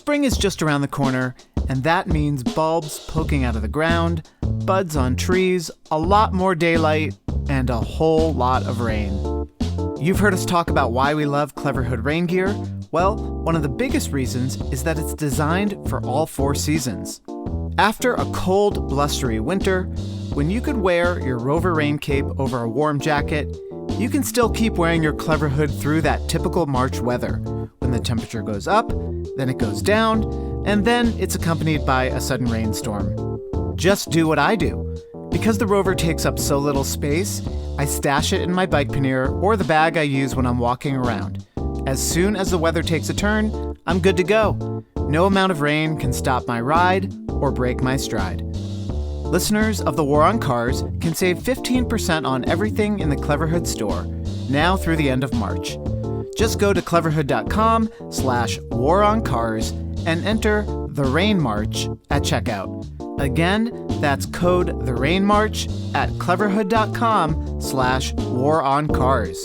Spring is just around the corner, and that means bulbs poking out of the ground, buds on trees, a lot more daylight, and a whole lot of rain. You've heard us talk about why we love Cleverhood rain gear. Well, one of the biggest reasons is that it's designed for all 4 seasons. After a cold, blustery winter, when you could wear your Rover rain cape over a warm jacket, you can still keep wearing your Cleverhood through that typical March weather, when the temperature goes up, then it goes down, and then it's accompanied by a sudden rainstorm. Just do what I do. Because the Rover takes up so little space, I stash it in my bike pannier or the bag I use when I'm walking around. As soon as the weather takes a turn, I'm good to go. No amount of rain can stop my ride or break my stride. Listeners of the War on Cars can save 15% on everything in the Cleverhood store, now through the end of March. Just go to cleverhood.com/waroncars and enter the Rain March at checkout. Again, that's code the Rain March at cleverhood.com/waroncars.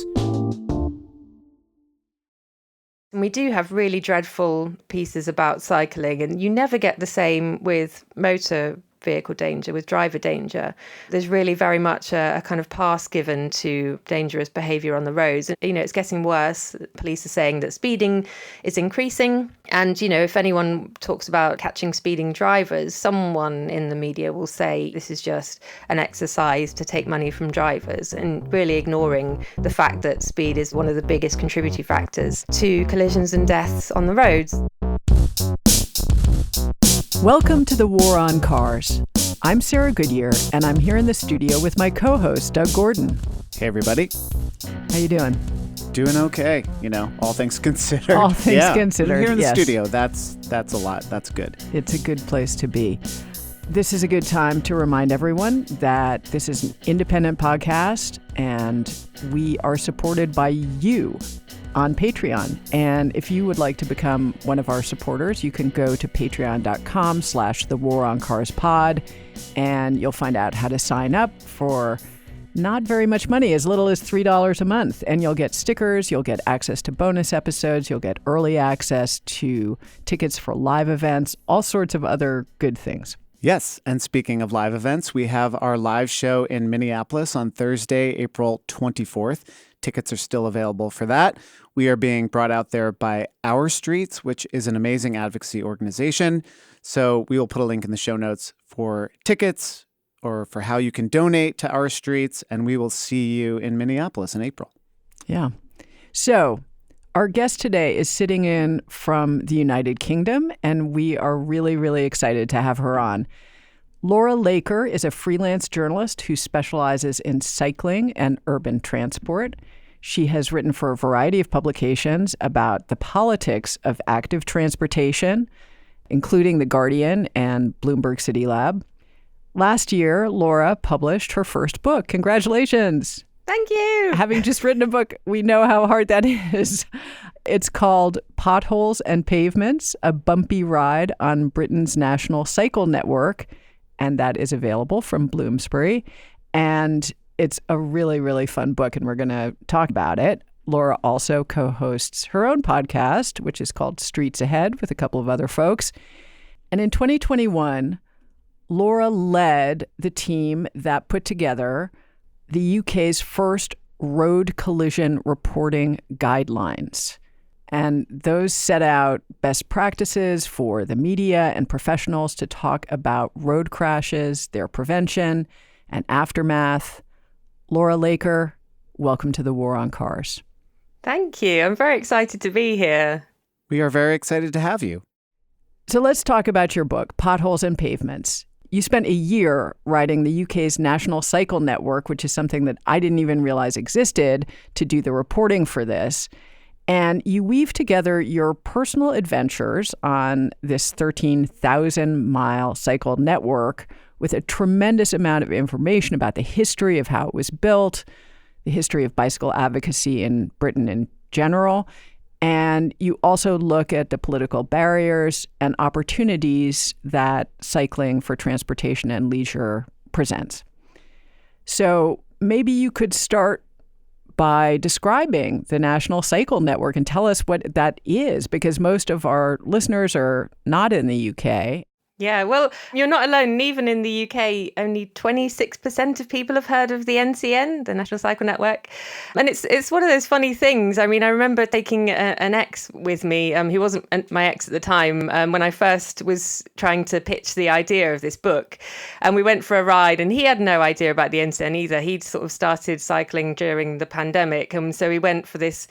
And we do have really dreadful pieces about cycling, and you never get the same with motor vehicle danger, with driver danger. There's really very much a kind of pass given to dangerous behaviour on the roads. You know, it's getting worse. Police are saying that speeding is increasing. And, you know, if anyone talks about catching speeding drivers, someone in the media will say this is just an exercise to take money from drivers, and really ignoring the fact that speed is one of the biggest contributing factors to collisions and deaths on the roads. Welcome to the War on Cars. I'm Sarah Goodyear, and I'm here in the studio with my co-host, Doug Gordon. Hey, everybody. How you doing? Doing okay, you know, all things considered. All things considered, Here in the yes. studio, that's a lot. That's good. It's a good place to be. This is a good time to remind everyone that this is an independent podcast, and we are supported by you on Patreon. And if you would like to become one of our supporters, you can go to patreon.com/thewaroncarspod, and you'll find out how to sign up for not very much money, as little as $3 a month. And you'll get stickers, you'll get access to bonus episodes, you'll get early access to tickets for live events, all sorts of other good things. Yes, and speaking of live events, we have our live show in Minneapolis on Thursday, April 24th. Tickets are still available for that. We are being brought out there by Our Streets, which is an amazing advocacy organization. So we will put a link in the show notes for tickets or for how you can donate to Our Streets, and we will see you in Minneapolis in April. Yeah. So our guest today is sitting in from the United Kingdom, and we are really, really excited to have her on. Laura Laker is a freelance journalist who specializes in cycling and urban transport. She has written for a variety of publications about the politics of active transportation, including The Guardian and Bloomberg City Lab. Last year, Laura published her first book. Congratulations. Thank you. Having just written a book, we know how hard that is. It's called Potholes and Pavements, a Bumpy Ride on Britain's National Cycle Network. And that is available from Bloomsbury. And it's a really, really fun book, and we're going to talk about it. Laura also co-hosts her own podcast, which is called Streets Ahead, with a couple of other folks. And in 2021, Laura led the team that put together the UK's first road collision reporting guidelines. And those set out best practices for the media and professionals to talk about road crashes, their prevention, and aftermath. Laura Laker, welcome to the War on Cars. Thank you. I'm very excited to be here. We are very excited to have you. So let's talk about your book, Potholes and Pavements. You spent a year writing the UK's National Cycle Network, which is something that I didn't even realize existed, to do the reporting for this. And you weave together your personal adventures on this 13,000-mile cycle network with a tremendous amount of information about the history of how it was built, the history of bicycle advocacy in Britain in general. And you also look at the political barriers and opportunities that cycling for transportation and leisure presents. So maybe you could start by describing the National Cycle Network and tell us what that is, because most of our listeners are not in the UK. Yeah, well, you're not alone. And even in the UK, only 26% of people have heard of the NCN, the National Cycle Network. And it's one of those funny things. I mean, I remember taking an ex with me. He wasn't my ex at the time, when I first was trying to pitch the idea of this book. And we went for a ride, and he had no idea about the NCN either. He'd sort of started cycling during the pandemic. And so we went for this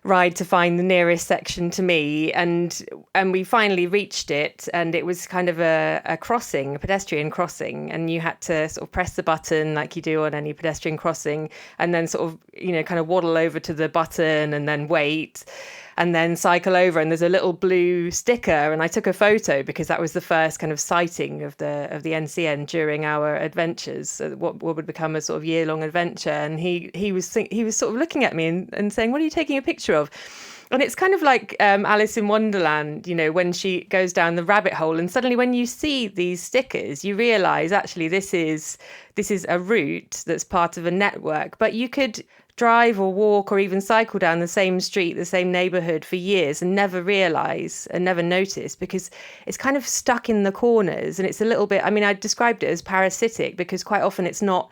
ride to find the nearest section to me, and we finally reached it, and it was kind of a crossing, a pedestrian crossing, and you had to sort of press the button like you do on any pedestrian crossing, and then sort of, kind of waddle over to the button and then wait, and then cycle over, and there's a little blue sticker, and I took a photo because that was the first kind of sighting of the NCN during our adventures, what would become a sort of year-long adventure. And he was sort of looking at me and saying, "What are you taking a picture of?" And it's kind of like Alice in Wonderland, when she goes down the rabbit hole, and suddenly when you see these stickers, you realise actually this is a route that's part of a network, but you could drive or walk or even cycle down the same street, the same neighbourhood for years and never realise and never notice, because it's kind of stuck in the corners. And it's a little bit, I described it as parasitic, because quite often it's not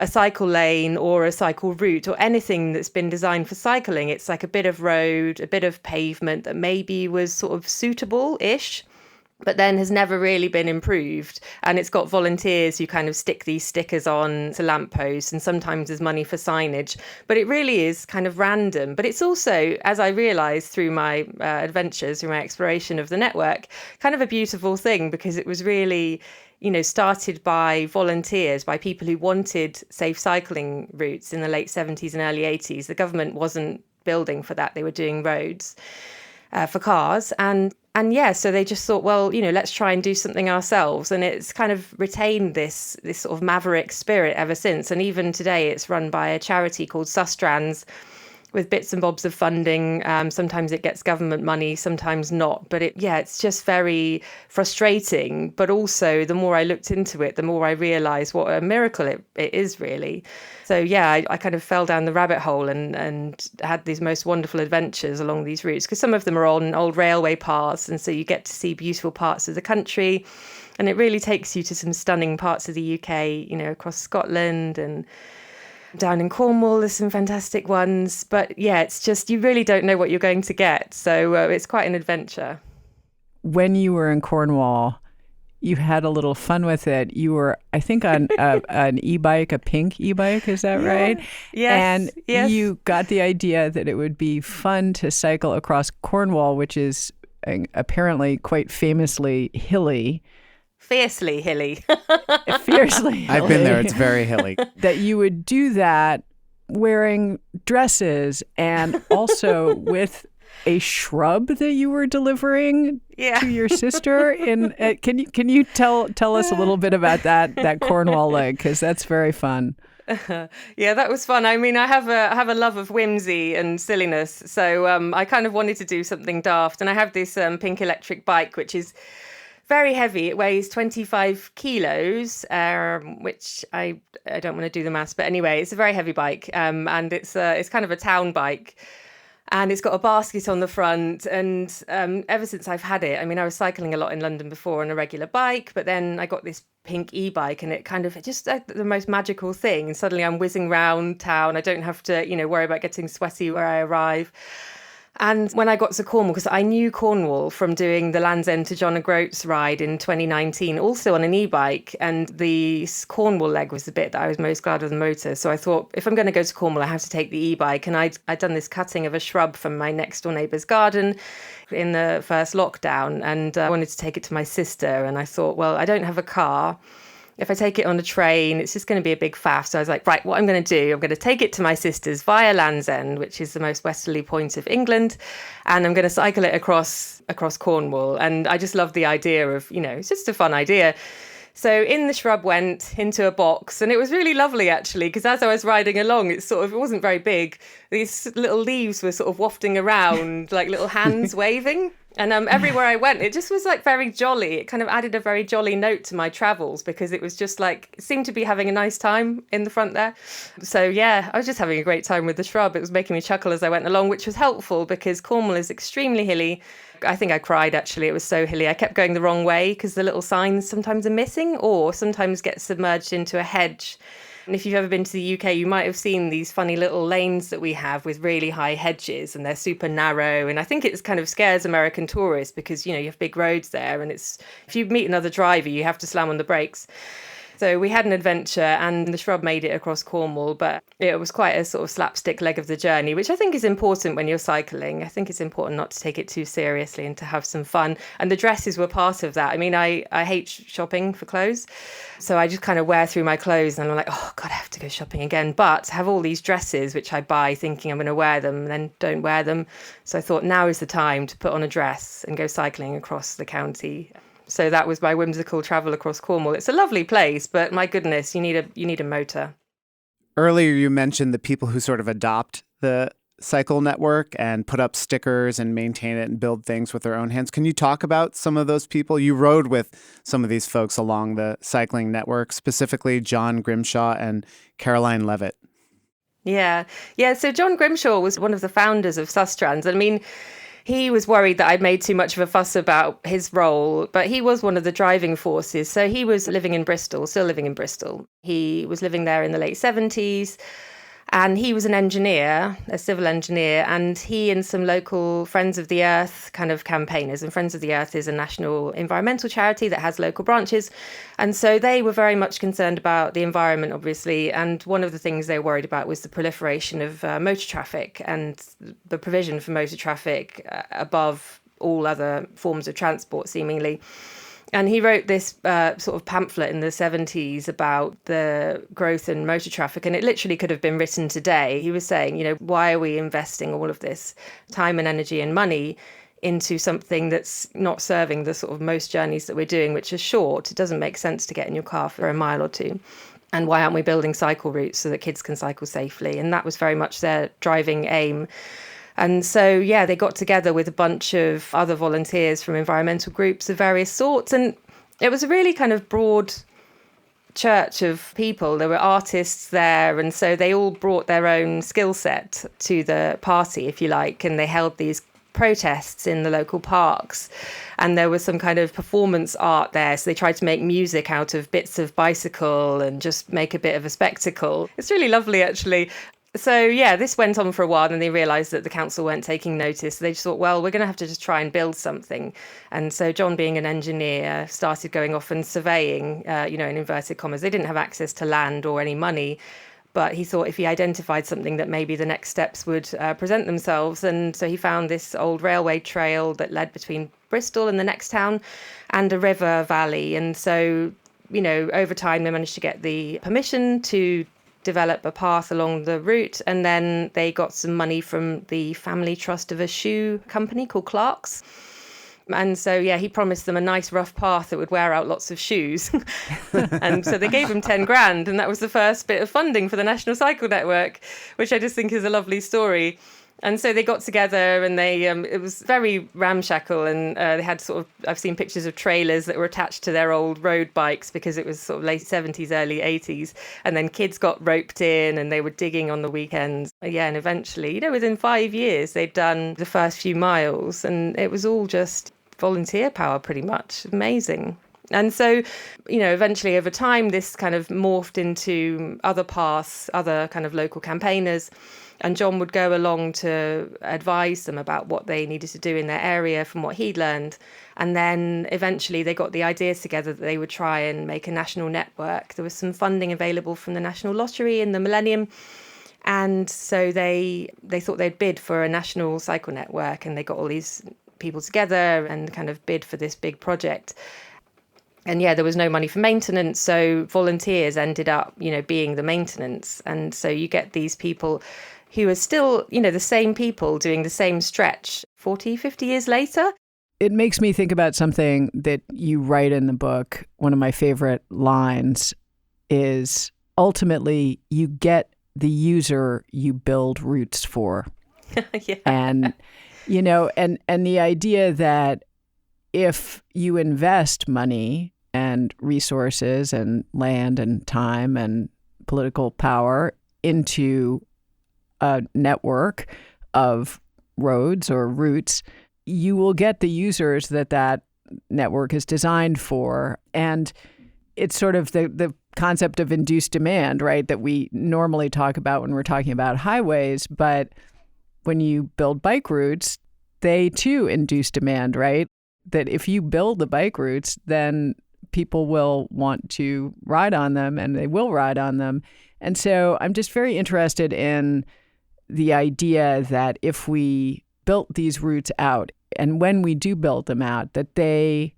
a cycle lane or a cycle route or anything that's been designed for cycling. It's like a bit of road, a bit of pavement that maybe was sort of suitable-ish, but then has never really been improved. And it's got volunteers who kind of stick these stickers on to lampposts, and sometimes there's money for signage. But it really is kind of random. But it's also, as I realised through my adventures, through my exploration of the network, kind of a beautiful thing, because it was really, started by volunteers, by people who wanted safe cycling routes in the late 70s and early 80s. The government wasn't building for that. They were doing roads for cars. And yeah, so they just thought, well, let's try and do something ourselves. And it's kind of retained this sort of maverick spirit ever since. And even today, it's run by a charity called Sustrans, with bits and bobs of funding. Sometimes it gets government money, sometimes not. But it's just very frustrating. But also, the more I looked into it, the more I realised what a miracle it is, really. So yeah, I kind of fell down the rabbit hole and had these most wonderful adventures along these routes, because some of them are on old railway paths, and so you get to see beautiful parts of the country, and it really takes you to some stunning parts of the UK, across Scotland and down in Cornwall. There's some fantastic ones, but yeah, it's just, you really don't know what you're going to get. So it's quite an adventure. When you were in Cornwall, you had a little fun with it. You were, I think, on an e-bike, a pink e-bike, is that right? Yes. And yes. You got the idea that it would be fun to cycle across Cornwall, which is apparently quite famously hilly. Fiercely hilly. Fiercely hilly. I've been there. It's very hilly. That you would do that wearing dresses and also with a shrub that you were delivering to your sister. Can you tell us a little bit about that Cornwall leg, because that's very fun. Yeah, that was fun. I have a love of whimsy and silliness, so I kind of wanted to do something daft, and I have this pink electric bike, which is very heavy. It weighs 25 kilos, which I don't want to do the maths, but anyway, it's a very heavy bike, and it's kind of a town bike. And it's got a basket on the front. And ever since I've had it, I was cycling a lot in London before on a regular bike, but then I got this pink e-bike, and it kind of just the most magical thing. And suddenly I'm whizzing round town. I don't have to, worry about getting sweaty where I arrive. And when I got to Cornwall, because I knew Cornwall from doing the Land's End to John O'Groats ride in 2019, also on an e-bike, and the Cornwall leg was the bit that I was most glad of the motor. So I thought, if I'm going to go to Cornwall, I have to take the e-bike. And I'd done this cutting of a shrub from my next door neighbour's garden in the first lockdown, and I wanted to take it to my sister. And I thought, well, I don't have a car. If I take it on a train, it's just going to be a big faff. So I was like, right, what I'm going to do, I'm going to take it to my sister's via Land's End, which is the most westerly point of England, and I'm going to cycle it across Cornwall. And I just love the idea of, it's just a fun idea. So in the shrub went into a box, and it was really lovely, actually, because as I was riding along, it wasn't very big. These little leaves were sort of wafting around like little hands waving. And everywhere I went, it just was like very jolly. It kind of added a very jolly note to my travels because it was just like, it seemed to be having a nice time in the front there. So yeah, I was just having a great time with the shrub. It was making me chuckle as I went along, which was helpful because Cornwall is extremely hilly. I think I cried, actually. It was so hilly. I kept going the wrong way because the little signs sometimes are missing or sometimes get submerged into a hedge. And if you've ever been to the UK, you might have seen these funny little lanes that we have with really high hedges, and they're super narrow. And I think it kind of scares American tourists because, you have big roads there, and if you meet another driver, you have to slam on the brakes. So we had an adventure, and the shrub made it across Cornwall, but it was quite a sort of slapstick leg of the journey, which I think is important when you're cycling. I think it's important not to take it too seriously and to have some fun. And the dresses were part of that. I mean, I hate shopping for clothes. So I just kind of wear through my clothes and I'm like, oh God, I have to go shopping again. But have all these dresses, which I buy thinking I'm going to wear them and then don't wear them. So I thought now is the time to put on a dress and go cycling across the county. So that was my whimsical travel across Cornwall. It's a lovely place, but my goodness, you need a motor. Earlier, you mentioned the people who sort of adopt the cycle network and put up stickers and maintain it and build things with their own hands. Can you talk about some of those people? You rode with some of these folks along the cycling network, specifically John Grimshaw and Caroline Levitt. Yeah. So John Grimshaw was one of the founders of Sustrans. I mean, he was worried that I'd made too much of a fuss about his role, but he was one of the driving forces. So he was living in Bristol, still living in Bristol. He was living there in the late 70s. And he was an engineer, a civil engineer, and he and some local Friends of the Earth kind of campaigners. And Friends of the Earth is a national environmental charity that has local branches. And so they were very much concerned about the environment, obviously. And one of the things they were worried about was the proliferation of motor traffic and the provision for motor traffic above all other forms of transport, seemingly. And he wrote this sort of pamphlet in the 70s about the growth in motor traffic, and it literally could have been written today. He was saying, why are we investing all of this time and energy and money into something that's not serving the sort of most journeys that we're doing, which are short? It doesn't make sense to get in your car for a mile or two. And why aren't we building cycle routes so that kids can cycle safely? And that was very much their driving aim. And so, yeah, they got together with a bunch of other volunteers from environmental groups of various sorts. And it was a really kind of broad church of people. There were artists there. And so they all brought their own skill set to the party, if you like. And they held these protests in the local parks. And there was some kind of performance art there. So they tried to make music out of bits of bicycle and just make a bit of a spectacle. It's really lovely, actually. So, yeah, this went on for a while and they realised that the council weren't taking notice. So they just thought, well, we're going to have to just try and build something. And so John, being an engineer, started going off and surveying, in inverted commas. They didn't have access to land or any money. But he thought if he identified something that maybe the next steps would present themselves. And so he found this old railway trail that led between Bristol and the next town and a river valley. And so, over time, they managed to get the permission to develop a path along the route, and then they got some money from the family trust of a shoe company called Clark's. And so, yeah, he promised them a nice rough path that would wear out lots of shoes. And so they gave him 10 grand, and that was the first bit of funding for the National Cycle Network, which I just think is a lovely story. And so they got together and it was very ramshackle, and they had I've seen pictures of trailers that were attached to their old road bikes because it was sort of late 70s, early 80s. And then kids got roped in and they were digging on the weekends. Yeah, and eventually, within 5 years, they'd done the first few miles, and it was all just volunteer power pretty much. Amazing. And so, eventually over time, this kind of morphed into other paths, other kind of local campaigners. And John would go along to advise them about what they needed to do in their area from what he'd learned. And then eventually they got the ideas together that they would try and make a national network. There was some funding available from the National Lottery in the Millennium. And so they thought they'd bid for a national cycle network, and they got all these people together and kind of bid for this big project. And yeah, there was no money for maintenance, so volunteers ended up, being the maintenance. And so you get these people who are still, the same people doing the same stretch 40, 50 years later. It makes me think about something that you write in the book. One of my favorite lines is, ultimately, you get the user you build routes for. Yeah. And And the idea that if you invest money and resources and land and time and political power into a network of roads or routes, you will get the users that network is designed for. And it's sort of the concept of induced demand, right, that we normally talk about when we're talking about highways. But when you build bike routes, they too induce demand, right? That if you build the bike routes, then people will want to ride on them and they will ride on them. And so I'm just very interested in the idea that if we built these routes out, and when we do build them out, that they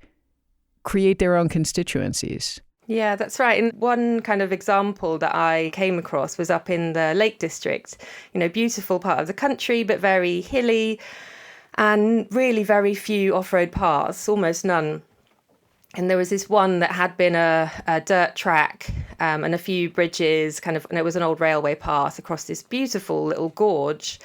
create their own constituencies. Yeah, that's right. And one kind of example that I came across was up in the Lake District, beautiful part of the country, but very hilly and really very few off-road paths, almost none. And there was this one that had been a dirt track and a few bridges, and it was an old railway path across this beautiful little gorge.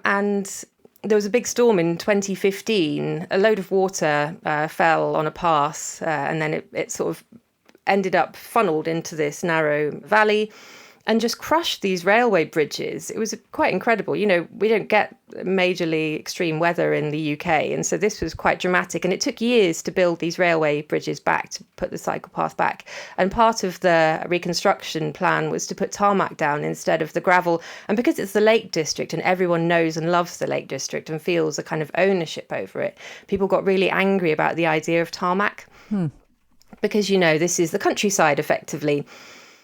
And there was a big storm in 2015. A load of water fell on a pass and then it sort of ended up funneled into this narrow valley and just crushed these railway bridges. It was quite incredible. We don't get majorly extreme weather in the UK. And so this was quite dramatic. And it took years to build these railway bridges back, to put the cycle path back. And part of the reconstruction plan was to put tarmac down instead of the gravel. And because it's the Lake District and everyone knows and loves the Lake District and feels a kind of ownership over it, people got really angry about the idea of tarmac. Because, this is the countryside effectively.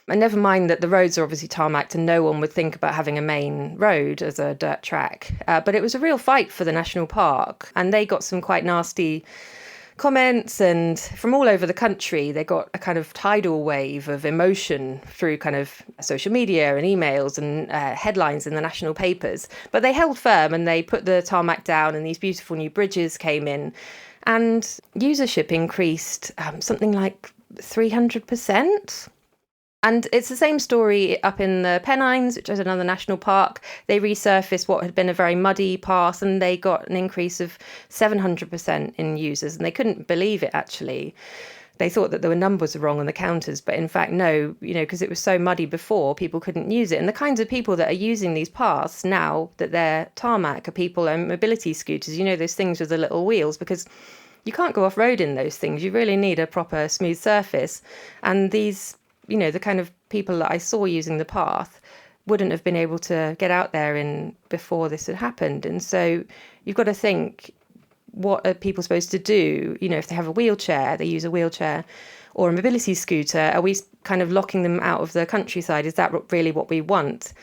And never mind that the roads are obviously tarmacked and no one would think about having a main road as a dirt track. But it was a real fight for the national park. And they got some quite nasty comments, and from all over the country, they got a kind of tidal wave of emotion through kind of social media and emails and headlines in the national papers. But they held firm and they put the tarmac down and these beautiful new bridges came in. And usership increased something like 300%. And it's the same story up in the Pennines, which is another national park. They resurfaced what had been a very muddy path and they got an increase of 700% in users. And they couldn't believe it, actually. They thought that the numbers were wrong on the counters, but in fact, no, because it was so muddy before, people couldn't use it. And the kinds of people that are using these paths now that they're tarmac are people on mobility scooters, those things with the little wheels, because you can't go off-road in those things. You really need a proper smooth surface. And these, the kind of people that I saw using the path wouldn't have been able to get out there before this had happened. And so you've got to think, what are people supposed to do? If they have a wheelchair, they use a wheelchair, or a mobility scooter, are we kind of locking them out of the countryside? Is that really what we want?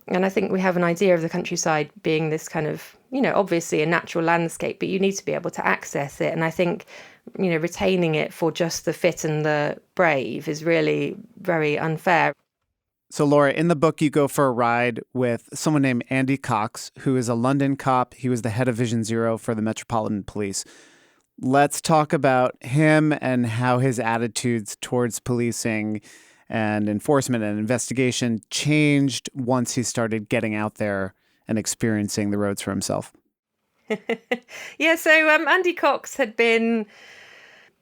And I think we have an idea of the countryside being this kind of, obviously a natural landscape, but you need to be able to access it. And I think, retaining it for just the fit and the brave is really very unfair. So, Laura, in the book, you go for a ride with someone named Andy Cox, who is a London cop. He was the head of Vision Zero for the Metropolitan Police. Let's talk about him and how his attitudes towards policing and enforcement and investigation changed once he started getting out there and experiencing the roads for himself. Yeah, so Andy Cox had been...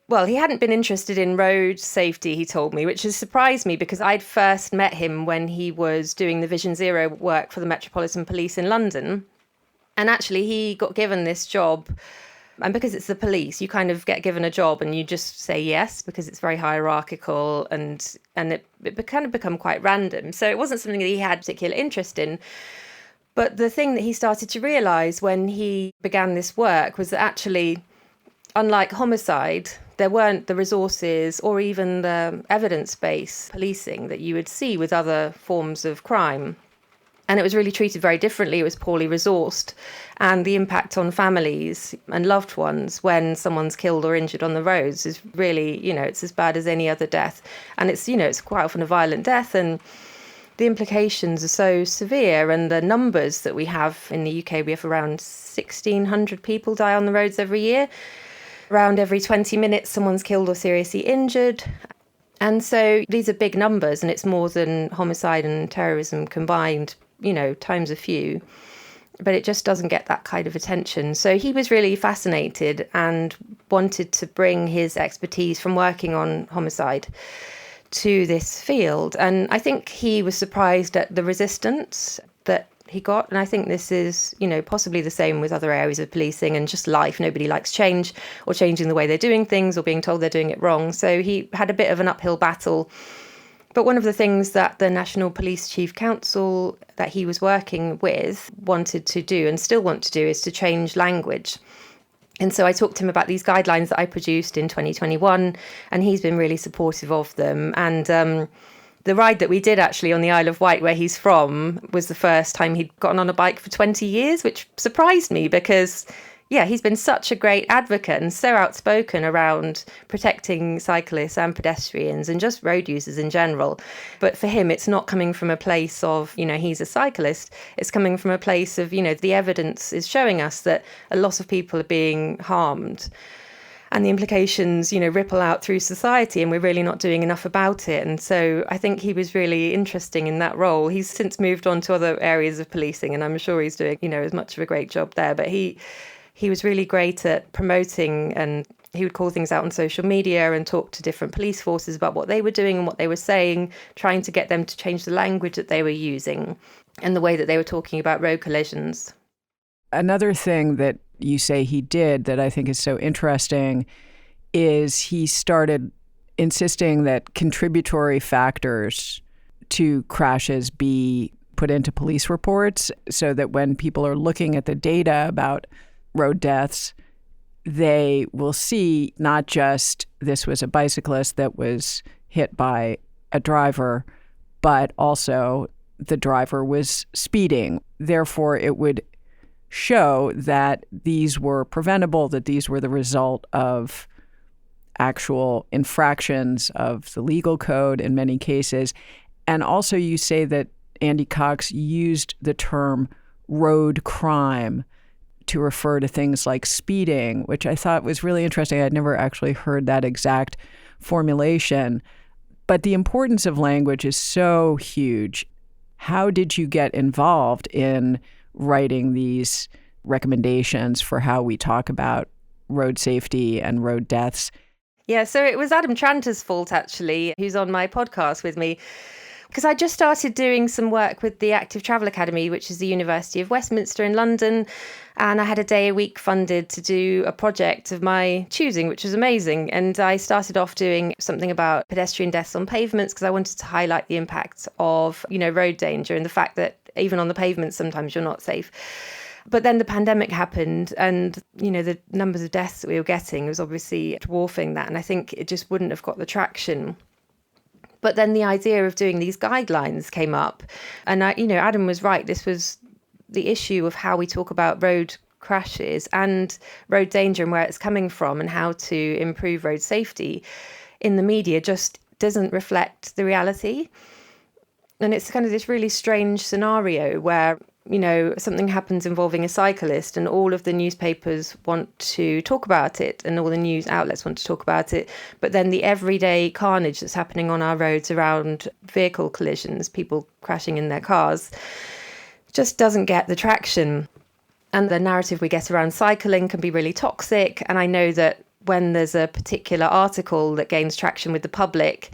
Well, he hadn't been interested in road safety, he told me, which has surprised me because I'd first met him when he was doing the Vision Zero work for the Metropolitan Police in London. And actually, he got given this job. And because it's the police, you kind of get given a job and you just say yes because it's very hierarchical and it kind of become quite random. So it wasn't something that he had particular interest in. But the thing that he started to realise when he began this work was that actually, unlike homicide, there weren't the resources or even the evidence-based policing that you would see with other forms of crime. And it was really treated very differently. It was poorly resourced. And the impact on families and loved ones when someone's killed or injured on the roads is really, it's as bad as any other death. And it's, it's quite often a violent death. And the implications are so severe. And the numbers that we have in the UK, we have around 1,600 people die on the roads every year. Around every 20 minutes, someone's killed or seriously injured. And so these are big numbers, and it's more than homicide and terrorism combined, times a few. but it just doesn't get that kind of attention. So he was really fascinated and wanted to bring his expertise from working on homicide to this field. And I think he was surprised at the resistance that he got. And I think this is, possibly the same with other areas of policing and just life. Nobody likes change or changing the way they're doing things or being told they're doing it wrong. So he had a bit of an uphill battle. But one of the things that the National Police Chief Council that he was working with wanted to do and still want to do is to change language. And so I talked to him about these guidelines that I produced in 2021, and he's been really supportive of them. And the ride that we did actually on the Isle of Wight, where he's from, was the first time he'd gotten on a bike for 20 years, which surprised me because, he's been such a great advocate and so outspoken around protecting cyclists and pedestrians and just road users in general. But for him, it's not coming from a place of, he's a cyclist. It's coming from a place of, the evidence is showing us that a lot of people are being harmed. And the implications, ripple out through society, and we're really not doing enough about it. And so I think he was really interesting in that role. He's since moved on to other areas of policing, and I'm sure he's doing, as much of a great job there. But he was really great at promoting, and he would call things out on social media and talk to different police forces about what they were doing and what they were saying, trying to get them to change the language that they were using and the way that they were talking about road collisions. Another thing that you say he did that I think is so interesting is he started insisting that contributory factors to crashes be put into police reports so that when people are looking at the data about road deaths, they will see not just this was a bicyclist that was hit by a driver, but also the driver was speeding. Therefore, it would show that these were preventable, that these were the result of actual infractions of the legal code in many cases. And also you say that Andy Cox used the term road crime to refer to things like speeding, which I thought was really interesting. I'd never actually heard that exact formulation. But the importance of language is so huge. How did you get involved in writing these recommendations for how we talk about road safety and road deaths? Yeah, so it was Adam Tranter's fault, actually, who's on my podcast with me. Because I just started doing some work with the Active Travel Academy, which is the University of Westminster in London. And I had a day a week funded to do a project of my choosing, which was amazing. And I started off doing something about pedestrian deaths on pavements because I wanted to highlight the impact of, road danger and the fact that even on the pavement, sometimes you're not safe. But then the pandemic happened and, the numbers of deaths that we were getting was obviously dwarfing that. And I think it just wouldn't have got the traction. But then the idea of doing these guidelines came up. And, Adam was right. This was the issue of how we talk about road crashes and road danger and where it's coming from and how to improve road safety in the media just doesn't reflect the reality. And it's kind of this really strange scenario where, something happens involving a cyclist and all of the newspapers want to talk about it and all the news outlets want to talk about it. But then the everyday carnage that's happening on our roads around vehicle collisions, people crashing in their cars, just doesn't get the traction. And the narrative we get around cycling can be really toxic. And I know that when there's a particular article that gains traction with the public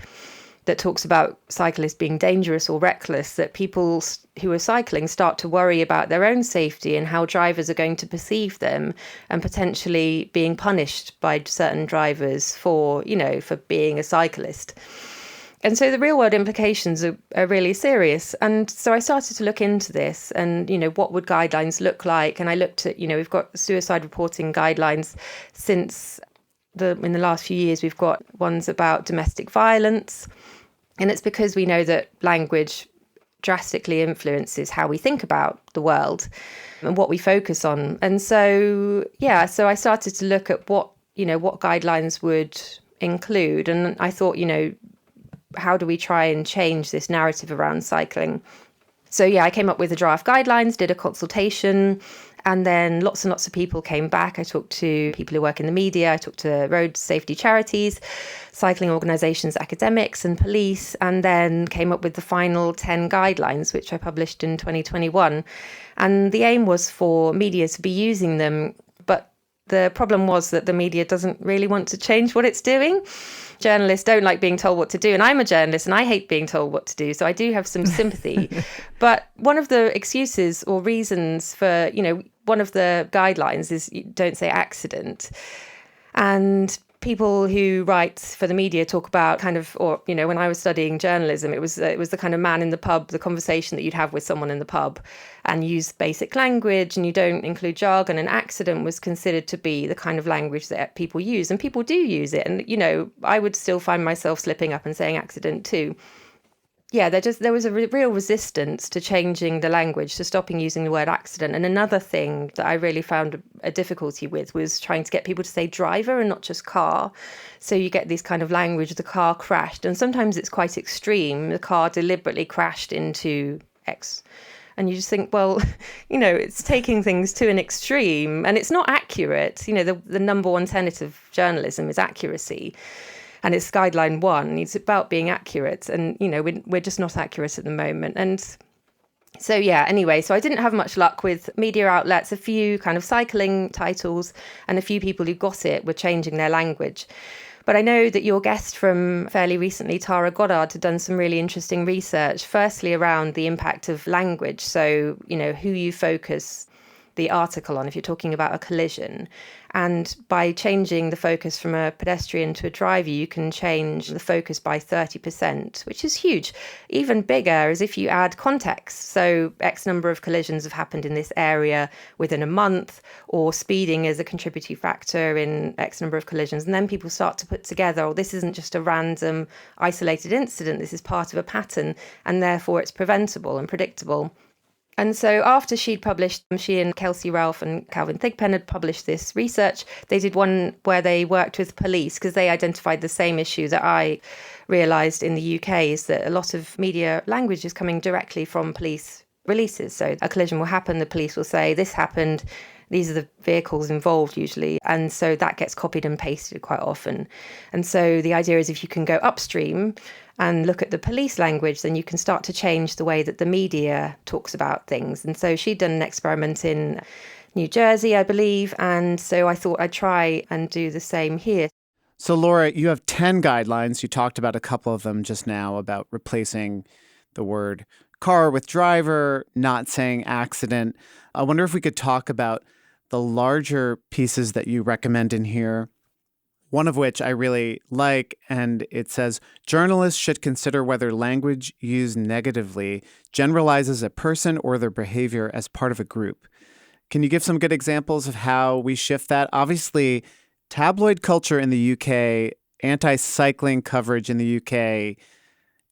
that talks about cyclists being dangerous or reckless, that people who are cycling start to worry about their own safety and how drivers are going to perceive them and potentially being punished by certain drivers for being a cyclist. And so the real world implications are really serious. And so I started to look into this and, what would guidelines look like? And I looked at, we've got suicide reporting guidelines since in the last few years, we've got ones about domestic violence. And it's because we know that language drastically influences how we think about the world and what we focus on. And so I started to look at what guidelines would include. And I thought, how do we try and change this narrative around cycling? So I came up with a draft guidelines, did a consultation, And then lots and lots of people came back. I talked to people who work in the media. I talked to road safety charities, cycling organisations, academics and police, and then came up with the final 10 guidelines, which I published in 2021. And the aim was for media to be using them. But the problem was that the media doesn't really want to change what it's doing. Journalists don't like being told what to do. And I'm a journalist and I hate being told what to do. So I do have some sympathy. But one of the excuses or reasons for, one of the guidelines is you don't say accident. And people who write for the media talk about when I was studying journalism, it was the kind of man in the pub, the conversation that you'd have with someone in the pub, and use basic language, and you don't include jargon. And accident was considered to be the kind of language that people use, and people do use it. And I would still find myself slipping up and saying accident too. Yeah, there was a real resistance to changing the language, to stopping using the word accident. And another thing that I really found a difficulty with was trying to get people to say driver and not just car. So you get this kind of language, the car crashed. And sometimes it's quite extreme. The car deliberately crashed into X. And you just think, well, it's taking things to an extreme and it's not accurate. The number one tenet of journalism is accuracy. And it's guideline 1. It's about being accurate. And, we're just not accurate at the moment. And so, anyway, so I didn't have much luck with media outlets. A few kind of cycling titles and a few people who got it were changing their language. But I know that your guest from fairly recently, Tara Goddard, had done some really interesting research, firstly around the impact of language. So, who you focus the article on if you're talking about a collision. And by changing the focus from a pedestrian to a driver, you can change the focus by 30%, which is huge. Even bigger is if you add context. So X number of collisions have happened in this area within a month, or speeding is a contributing factor in X number of collisions. And then people start to put together, this isn't just a random isolated incident, this is part of a pattern, and therefore it's preventable and predictable. And so after she and Kelsey Ralph and Calvin Thigpen had published this research, they did one where they worked with police because they identified the same issue that I realised in the UK, is that a lot of media language is coming directly from police releases. So a collision will happen, the police will say, this happened, these are the vehicles involved usually. And so that gets copied and pasted quite often. And so the idea is if you can go upstream and look at the police language, then you can start to change the way that the media talks about things. And so she'd done an experiment in New Jersey, I believe. And so I thought I'd try and do the same here. So Laura, you have 10 guidelines. You talked about a couple of them just now about replacing the word car with driver, not saying accident. I wonder if we could talk about the larger pieces that you recommend in here. One of which I really like, and it says, journalists should consider whether language used negatively generalizes a person or their behavior as part of a group. Can you give some good examples of how we shift that? Obviously, tabloid culture in the UK, anti-cycling coverage in the UK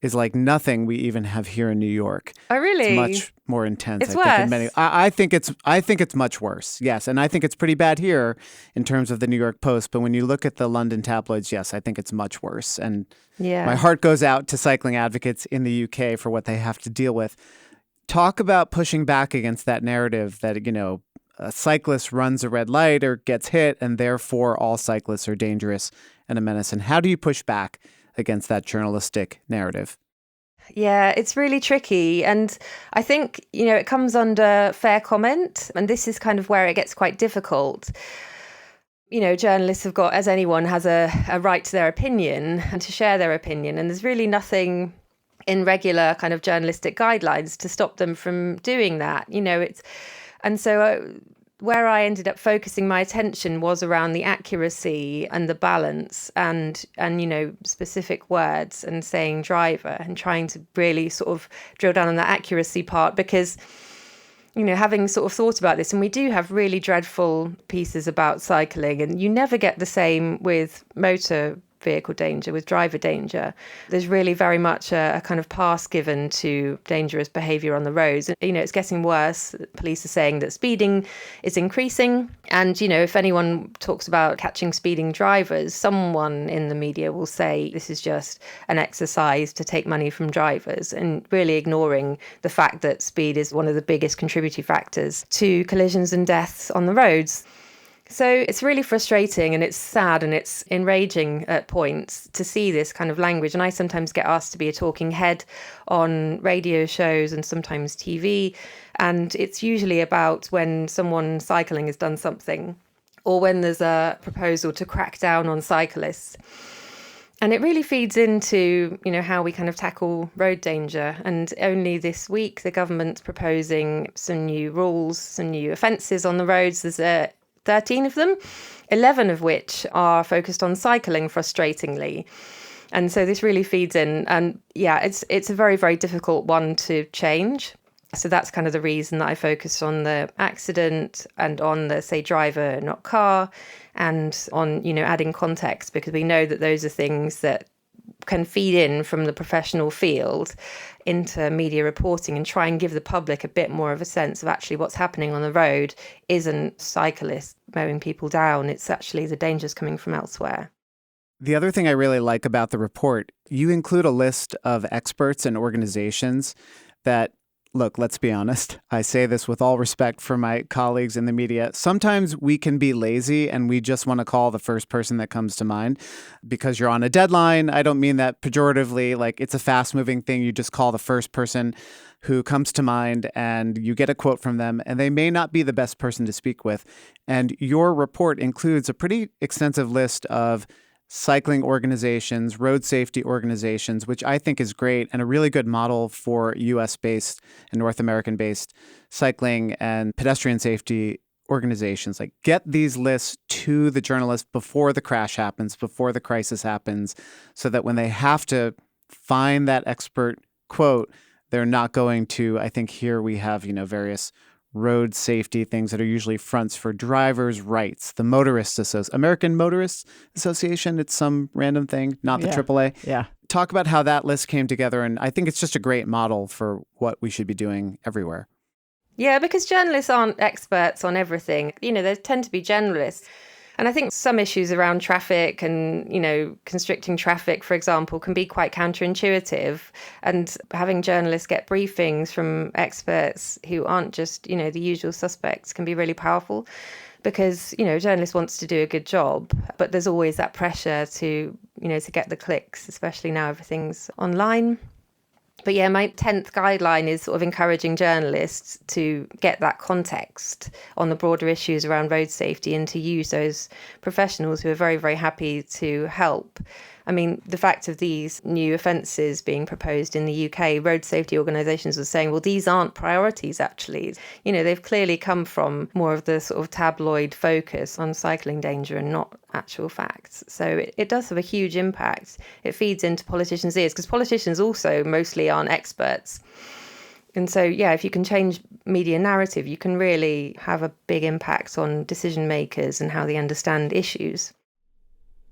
is like nothing we even have here in New York. Oh, really? It's much more intense. It's worse. I think it's much worse. Yes, and I think it's pretty bad here in terms of the New York Post. But when you look at the London tabloids, yes, I think it's much worse. And my heart goes out to cycling advocates in the UK for what they have to deal with. Talk about pushing back against that narrative that a cyclist runs a red light or gets hit, and therefore all cyclists are dangerous and a menace. And how do you push back against that journalistic narrative? Yeah, it's really tricky. And I think, it comes under fair comment. And this is kind of where it gets quite difficult. Journalists have got, as anyone has a right to their opinion and to share their opinion. And there's really nothing in regular kind of journalistic guidelines to stop them from doing that. Where I ended up focusing my attention was around the accuracy and the balance and specific words and saying driver and trying to really sort of drill down on that accuracy part because, having sort of thought about this, and we do have really dreadful pieces about cycling, and you never get the same with motor vehicle danger, with driver danger. There's really very much a kind of pass given to dangerous behaviour on the roads. It's getting worse. Police are saying that speeding is increasing. And, if anyone talks about catching speeding drivers, someone in the media will say this is just an exercise to take money from drivers, and really ignoring the fact that speed is one of the biggest contributing factors to collisions and deaths on the roads. So it's really frustrating, and it's sad, and it's enraging at points to see this kind of language. And I sometimes get asked to be a talking head on radio shows and sometimes TV. And it's usually about when someone cycling has done something, or when there's a proposal to crack down on cyclists. And it really feeds into, how we kind of tackle road danger. And only this week, the government's proposing some new rules, some new offences on the roads. There's 13 of them, 11 of which are focused on cycling, frustratingly. And so this really feeds in. And yeah, it's a very, very difficult one to change. So that's kind of the reason that I focused on the accident and on the, say, driver, not car, and on, adding context, because we know that those are things that can feed in from the professional field into media reporting and try and give the public a bit more of a sense of actually what's happening on the road isn't cyclists mowing people down. It's actually the dangers coming from elsewhere. The other thing I really like about the report, you include a list of experts and organizations that, look, let's be honest, I say this with all respect for my colleagues in the media. Sometimes we can be lazy and we just want to call the first person that comes to mind because you're on a deadline. I don't mean that pejoratively, like it's a fast-moving thing. You just call the first person who comes to mind and you get a quote from them, and they may not be the best person to speak with. And your report includes a pretty extensive list of cycling organizations, road safety organizations, which I think is great and a really good model for US-based and North American-based cycling and pedestrian safety organizations. Like, get these lists to the journalists before the crash happens, before the crisis happens, so that when they have to find that expert quote, they're not going to, I think here we have, various road safety things that are usually fronts for drivers' rights. The American Motorists Association, it's some random thing, not the AAA. Yeah. Talk about how that list came together, and I think it's just a great model for what we should be doing everywhere. Yeah, because journalists aren't experts on everything. They tend to be generalists. And I think some issues around traffic and, constricting traffic, for example, can be quite counterintuitive. And having journalists get briefings from experts who aren't just, the usual suspects can be really powerful because, a journalist wants to do a good job. But there's always that pressure to get the clicks, especially now everything's online. But yeah, my 10th guideline is sort of encouraging journalists to get that context on the broader issues around road safety and to use those professionals who are very, very happy to help. I mean, the fact of these new offences being proposed in the UK, road safety organisations are saying, well, these aren't priorities, actually. They've clearly come from more of the sort of tabloid focus on cycling danger and not actual facts. So it does have a huge impact. It feeds into politicians' ears because politicians also mostly aren't experts. And so, yeah, if you can change media narrative, you can really have a big impact on decision makers and how they understand issues.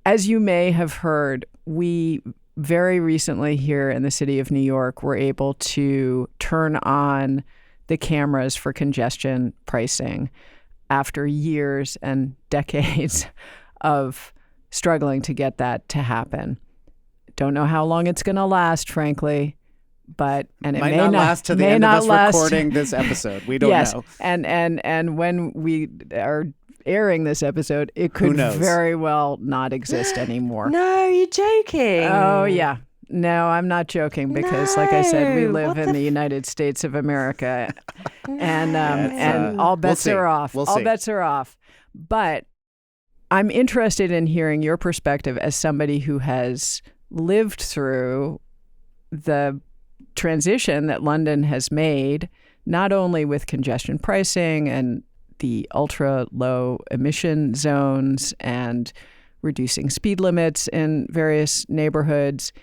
As you may have heard, we very recently here in the city of New York were able to turn on the cameras for congestion pricing after years and decades of struggling to get that to happen. Don't know how long it's going to last, frankly, but and it might may not last to the end of us recording this episode. We don't know. And when we are airing this episode, it could very well not exist anymore. No, you're joking. Oh, yeah. No, I'm not joking because, like I said, we live in the United States of America, and all bets are off. All bets are off. But I'm interested in hearing your perspective as somebody who has lived through the transition that London has made, not only with congestion pricing and the ultra low emission zones and reducing speed limits in various neighborhoods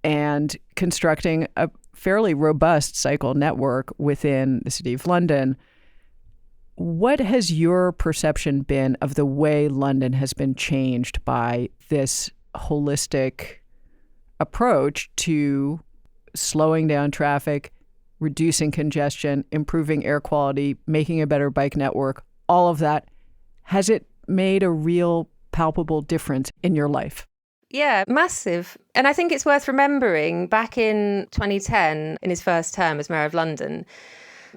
and constructing a fairly robust cycle network within the City of London. What has your perception been of the way London has been changed by this holistic approach to slowing down traffic, reducing congestion, improving air quality, making a better bike network, all of that. Has it made a real palpable difference in your life? Yeah, massive. And I think it's worth remembering back in 2010, in his first term as Mayor of London,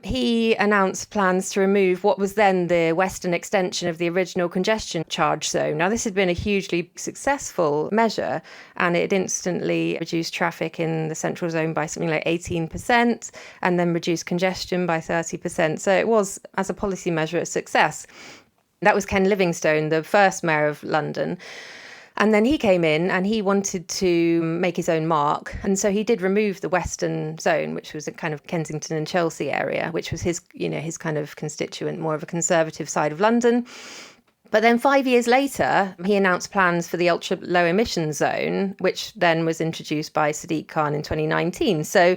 he announced plans to remove what was then the western extension of the original congestion charge zone. Now, this had been a hugely successful measure, and it instantly reduced traffic in the central zone by something like 18%, and then reduced congestion by 30%. So it was, as a policy measure, a success. That was Ken Livingstone, the first Mayor of London. And then he came in and he wanted to make his own mark. And so he did remove the western zone, which was a kind of Kensington and Chelsea area, which was his kind of constituent, more of a conservative side of London. But then 5 years later, he announced plans for the ultra low emission zone, which then was introduced by Sadiq Khan in 2019. So,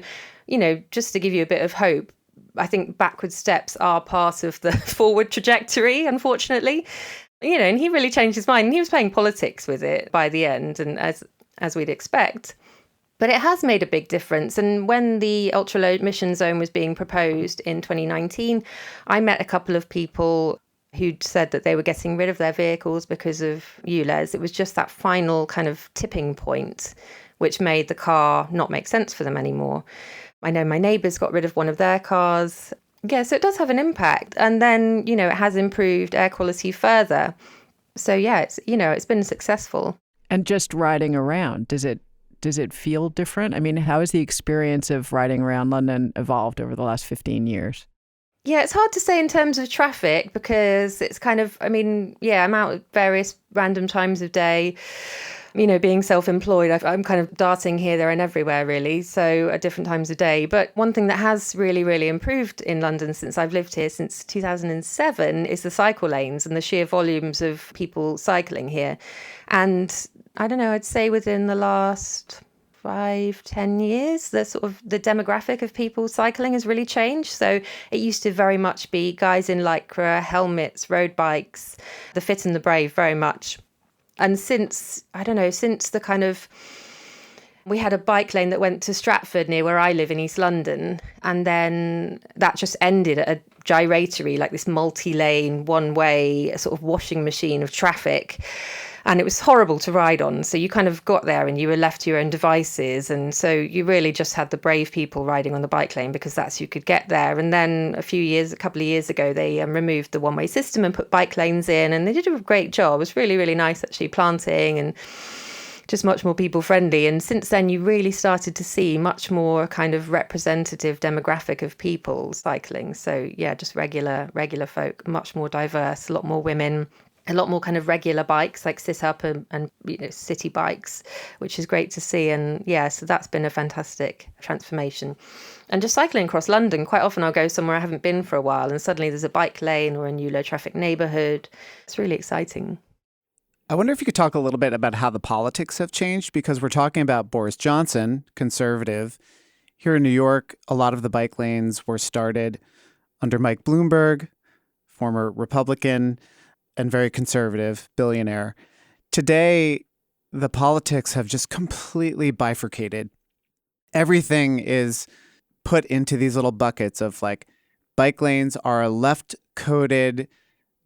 just to give you a bit of hope, I think backward steps are part of the forward trajectory, unfortunately. And he really changed his mind. He was playing politics with it by the end, and as we'd expect. But it has made a big difference. And when the ultra low emission zone was being proposed in 2019, I met a couple of people who'd said that they were getting rid of their vehicles because of ULEZ. It was just that final kind of tipping point, which made the car not make sense for them anymore. I know my neighbours got rid of one of their cars. Yeah, so it does have an impact. And then, it has improved air quality further. So yeah, it's been successful. And just riding around, does it feel different? I mean, how has the experience of riding around London evolved over the last 15 years? Yeah, it's hard to say in terms of traffic because it's kind of, I'm out at various random times of day. Being self-employed, I'm kind of darting here, there and everywhere, really. So at different times of day. But one thing that has really, really improved in London since I've lived here since 2007 is the cycle lanes and the sheer volumes of people cycling here. And I don't know, I'd say within the last 5-10 years, the demographic of people cycling has really changed. So it used to very much be guys in lycra, helmets, road bikes, the fit and the brave very much. And since the kind of, we had a bike lane that went to Stratford near where I live in East London. And then that just ended at a gyratory, like this multi-lane, one-way sort of washing machine of traffic. And it was horrible to ride on. So you kind of got there and you were left to your own devices. And so you really just had the brave people riding on the bike lane because that's you could get there. And then a couple of years ago, they removed the one-way system and put bike lanes in. And they did a great job. It was really, really nice, actually, planting and just much more people friendly. And since then, you really started to see much more kind of representative demographic of people cycling. So yeah, just regular folk, much more diverse, a lot more women. A lot more kind of regular bikes like sit up and city bikes, which is great to see. And yeah, so that's been a fantastic transformation. And just cycling across London, quite often I'll go somewhere I haven't been for a while and suddenly there's a bike lane or a new low traffic neighbourhood. It's really exciting. I wonder if you could talk a little bit about how the politics have changed, because we're talking about Boris Johnson, conservative. Here in New York, a lot of the bike lanes were started under Mike Bloomberg, former Republican and very conservative billionaire. Today, the politics have just completely bifurcated. Everything is put into these little buckets of like bike lanes are a left-coded,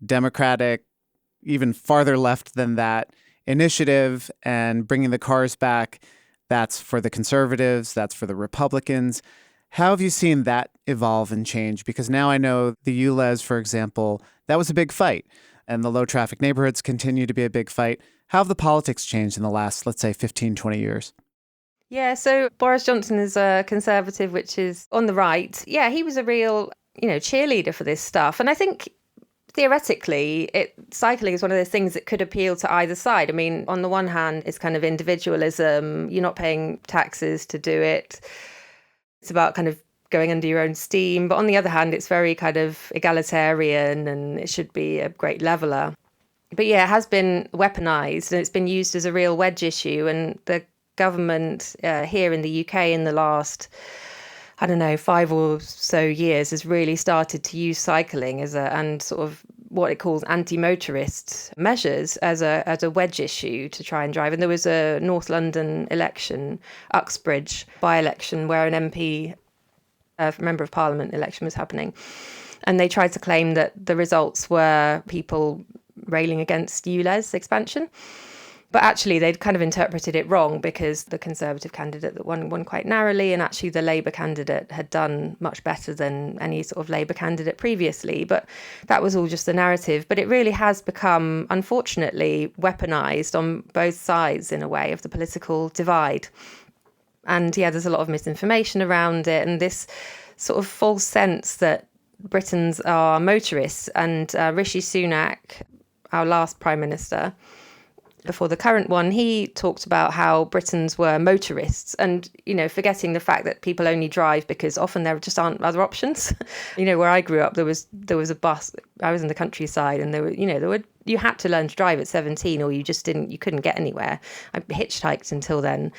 democratic, even farther left than that initiative, and bringing the cars back, that's for the conservatives, that's for the Republicans. How have you seen that evolve and change? Because now I know the ULEZ, for example, that was a big fight. And the low traffic neighborhoods continue to be a big fight. How have the politics changed in the last, let's say, 15, 20 years? Yeah, so Boris Johnson is a conservative, which is on the right. Yeah, he was a real, cheerleader for this stuff. And I think theoretically, cycling is one of those things that could appeal to either side. I mean, on the one hand, it's kind of individualism. You're not paying taxes to do it. It's about kind of going under your own steam. But on the other hand, it's very kind of egalitarian and it should be a great leveller. But yeah, it has been weaponised and it's been used as a real wedge issue. And the government here in the UK in the last, 5 or so years has really started to use cycling and sort of what it calls anti-motorist measures as a wedge issue to try and drive. And there was a North London election, Uxbridge by-election, where an MP, Member of Parliament election was happening. And they tried to claim that the results were people railing against ULEZ expansion. But actually, they'd kind of interpreted it wrong, because the Conservative candidate that won quite narrowly, and actually the Labour candidate had done much better than any sort of Labour candidate previously. But that was all just the narrative. But it really has become, unfortunately, weaponised on both sides in a way of the political divide. And yeah, there's a lot of misinformation around it, and this sort of false sense that Britons are motorists. And Rishi Sunak, our last Prime Minister, before the current one, he talked about how Britons were motorists, and, forgetting the fact that people only drive because often there just aren't other options. Where I grew up, there was a bus. I was in the countryside, and you had to learn to drive at 17, or you couldn't get anywhere. I hitchhiked until then.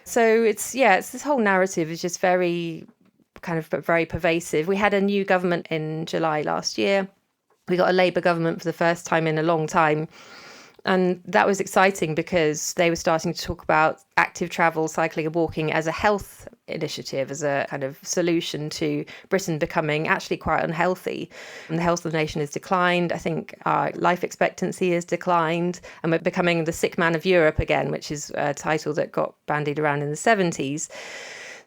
So it's this whole narrative is just very pervasive. We had a new government in July last year. We got a Labour government for the first time in a long time. And that was exciting because they were starting to talk about active travel, cycling and walking as a health initiative, as a kind of solution to Britain becoming actually quite unhealthy. And the health of the nation has declined. I think our life expectancy has declined, and we're becoming the sick man of Europe again, which is a title that got bandied around in the 70s.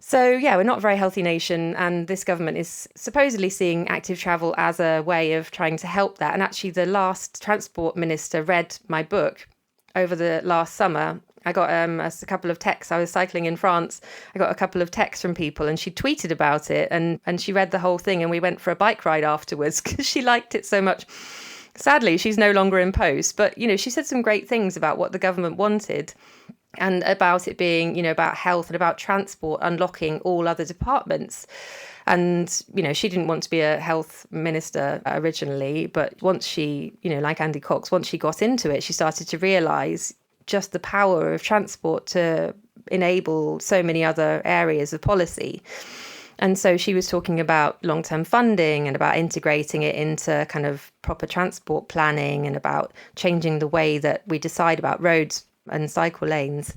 So, we're not a very healthy nation, and this government is supposedly seeing active travel as a way of trying to help that. And actually, the last transport minister read my book over the last summer. I got a couple of texts. I was cycling in France. I got a couple of texts from people, and she tweeted about it, and she read the whole thing, and we went for a bike ride afterwards because she liked it so much. Sadly, she's no longer in post, but, she said some great things about what the government wanted. And about it being, about health and about transport, unlocking all other departments. And, she didn't want to be a health minister originally, but once she, like Andy Cox, once she got into it, she started to realise just the power of transport to enable so many other areas of policy. And so she was talking about long-term funding and about integrating it into kind of proper transport planning, and about changing the way that we decide about roads and cycle lanes,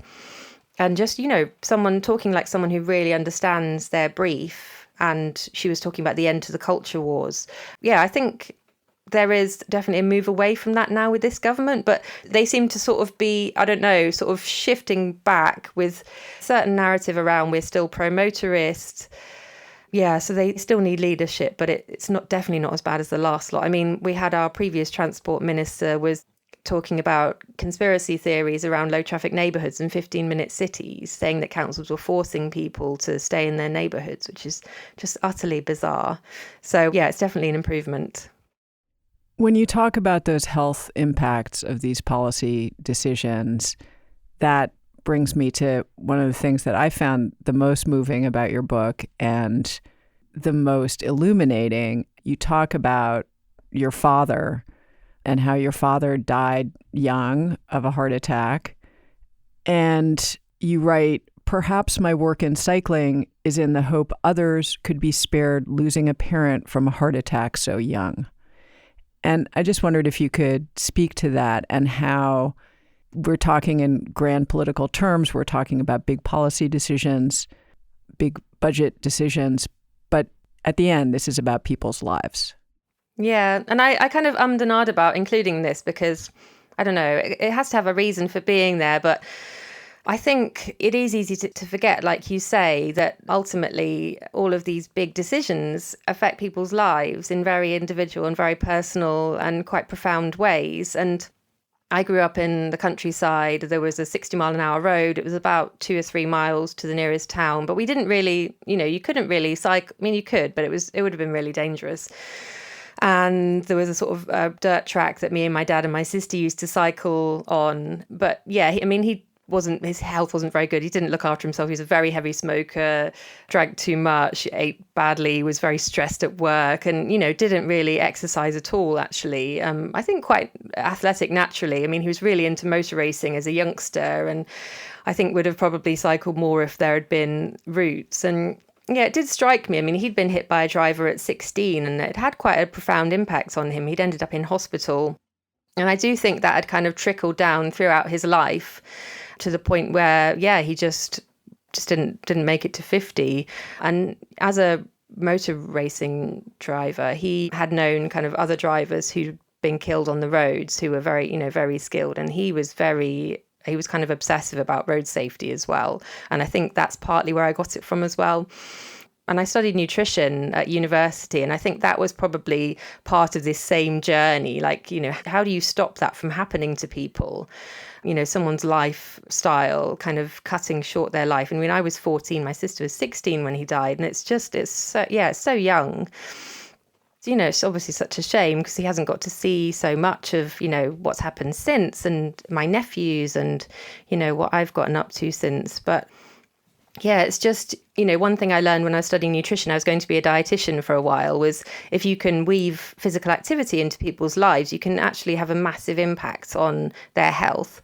and just someone talking like someone who really understands their brief. And she was talking about the end to the culture wars. I think there is definitely a move away from that now with this government, but they seem to sort of be, sort of shifting back with certain narrative around we're still pro-motorist. So they still need leadership, but it's definitely not as bad as the last lot. I mean, we had our previous transport minister was talking about conspiracy theories around low traffic neighbourhoods and 15-minute cities, saying that councils were forcing people to stay in their neighbourhoods, which is just utterly bizarre. So, it's definitely an improvement. When you talk about those health impacts of these policy decisions, that brings me to one of the things that I found the most moving about your book and the most illuminating. You talk about your father and how your father died young of a heart attack. And you write, perhaps my work in cycling is in the hope others could be spared losing a parent from a heart attack so young. And I just wondered if you could speak to that, and how we're talking in grand political terms, we're talking about big policy decisions, big budget decisions, but at the end, this is about people's lives. Yeah, and I kind of ummed and ahed about including this because, I don't know, it has to have a reason for being there. But I think it is easy to forget, like you say, that ultimately all of these big decisions affect people's lives in very individual and very personal and quite profound ways. And I grew up in the countryside. There was a 60-mile-an-hour road. It was about 2 or 3 miles to the nearest town. But we didn't really, you couldn't really cycle. I mean, you could, but it would have been really dangerous. And there was a sort of dirt track that me and my dad and my sister used to cycle on. But his health wasn't very good. He didn't look after himself. He was a very heavy smoker, drank too much, ate badly, was very stressed at work, and, didn't really exercise at all, actually. I think quite athletic naturally. I mean, he was really into motor racing as a youngster, and I think would have probably cycled more if there had been routes. And Yeah, it did strike me. I mean, he'd been hit by a driver at 16 and it had quite a profound impact on him. He'd ended up in hospital. And I do think that had kind of trickled down throughout his life to the point where, yeah, he just didn't make it to 50. And as a motor racing driver, he had known kind of other drivers who'd been killed on the roads who were very skilled. And he was kind of obsessive about road safety as well. And I think that's partly where I got it from as well. And I studied nutrition at university, and I think that was probably part of this same journey. Like, how do you stop that from happening to people? Someone's lifestyle kind of cutting short their life. And when I was 14, my sister was 16 when he died. And it's so young. It's obviously such a shame because he hasn't got to see so much of, what's happened since, and my nephews and, what I've gotten up to since. But yeah, it's just, one thing I learned when I was studying nutrition, I was going to be a dietitian for a while, was if you can weave physical activity into people's lives, you can actually have a massive impact on their health.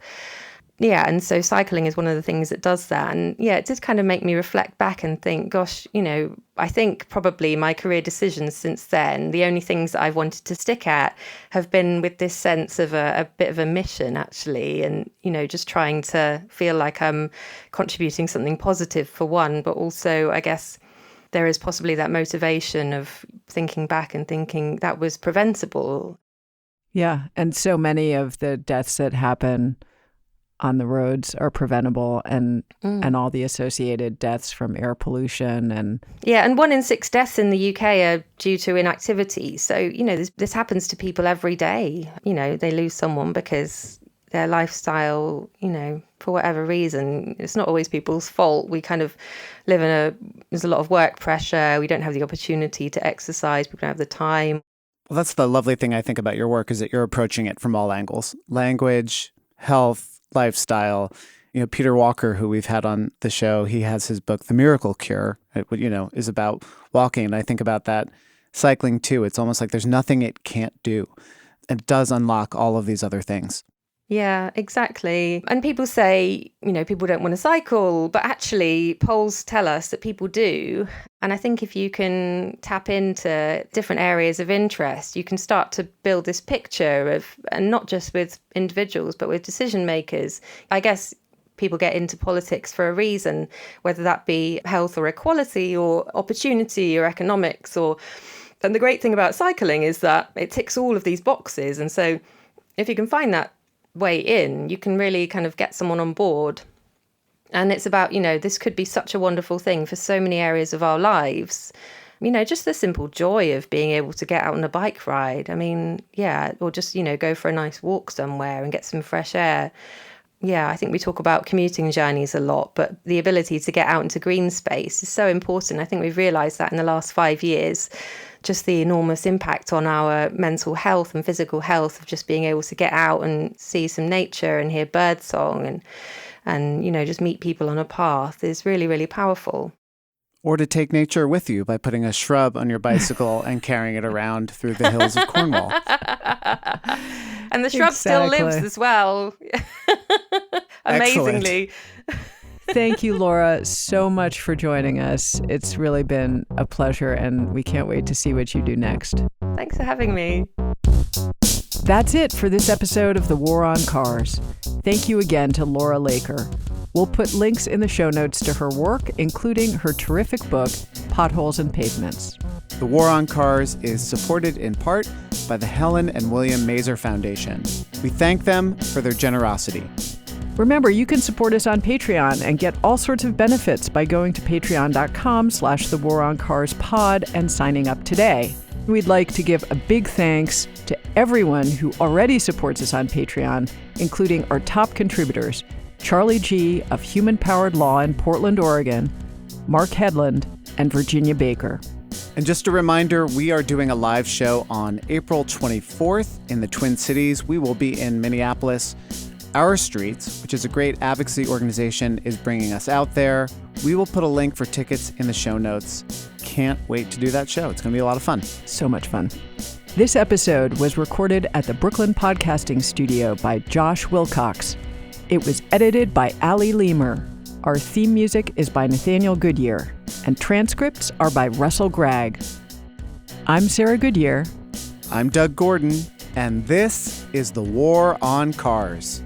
Yeah, and so cycling is one of the things that does that. And yeah, it did kind of make me reflect back and think, gosh, I think probably my career decisions since then, the only things that I've wanted to stick at have been with this sense of a bit of a mission, actually. And, just trying to feel like I'm contributing something positive for one, but also, I guess, there is possibly that motivation of thinking back and thinking that was preventable. Yeah, and so many of the deaths that happen on the roads are preventable, and all the associated deaths from air pollution and 1 in 6 deaths in the UK are due to inactivity. So this happens to people every day. They lose someone because their lifestyle, for whatever reason, it's not always people's fault. We kind of there's a lot of work pressure. We don't have the opportunity to exercise. People don't have the time. Well, that's the lovely thing I think about your work, is that you're approaching it from all angles: language, health, lifestyle. Peter Walker, who we've had on the show, he has his book, The Miracle Cure, is about walking. And I think about that cycling too. It's almost like there's nothing it can't do. It does unlock all of these other things. Yeah, exactly. And people say, people don't want to cycle, but actually polls tell us that people do. And I think if you can tap into different areas of interest, you can start to build this picture of, and not just with individuals, but with decision makers. I guess people get into politics for a reason, whether that be health or equality or opportunity or economics. And the great thing about cycling is that it ticks all of these boxes. And so if you can find that way in, you can really kind of get someone on board. And it's about, this could be such a wonderful thing for so many areas of our lives. Just the simple joy of being able to get out on a bike ride. I mean, yeah, or just, go for a nice walk somewhere and get some fresh air. Yeah, I think we talk about commuting journeys a lot, but the ability to get out into green space is so important. I think we've realised that in the last 5 years, just the enormous impact on our mental health and physical health of just being able to get out and see some nature and hear birdsong and just meet people on a path is really, really powerful. Or to take nature with you by putting a shrub on your bicycle and carrying it around through the hills of Cornwall. And the shrub still lives as well. Amazingly. Thank you, Laura, so much for joining us. It's really been a pleasure, and we can't wait to see what you do next. Thanks for having me. That's it for this episode of The War on Cars. Thank you again to Laura Laker. We'll put links in the show notes to her work, including her terrific book, Potholes and Pavements. The War on Cars is supported in part by the Helen and William Mazer Foundation. We thank them for their generosity. Remember, you can support us on Patreon and get all sorts of benefits by going to patreon.com/thewaroncarspod and signing up today. We'd like to give a big thanks to everyone who already supports us on Patreon, including our top contributors, Charlie G. of Human Powered Law in Portland, Oregon, Mark Headland, and Virginia Baker. And just a reminder, we are doing a live show on April 24th in the Twin Cities. We will be in Minneapolis. Our Streets, which is a great advocacy organization, is bringing us out there. We will put a link for tickets in the show notes. Can't wait to do that show. It's going to be a lot of fun. So much fun. This episode was recorded at the Brooklyn Podcasting Studio by Josh Wilcox. It was edited by Ali Lemer. Our theme music is by Nathaniel Goodyear. and transcripts are by Russell Gragg. I'm Sarah Goodyear. I'm Doug Gordon, and this is The War on Cars.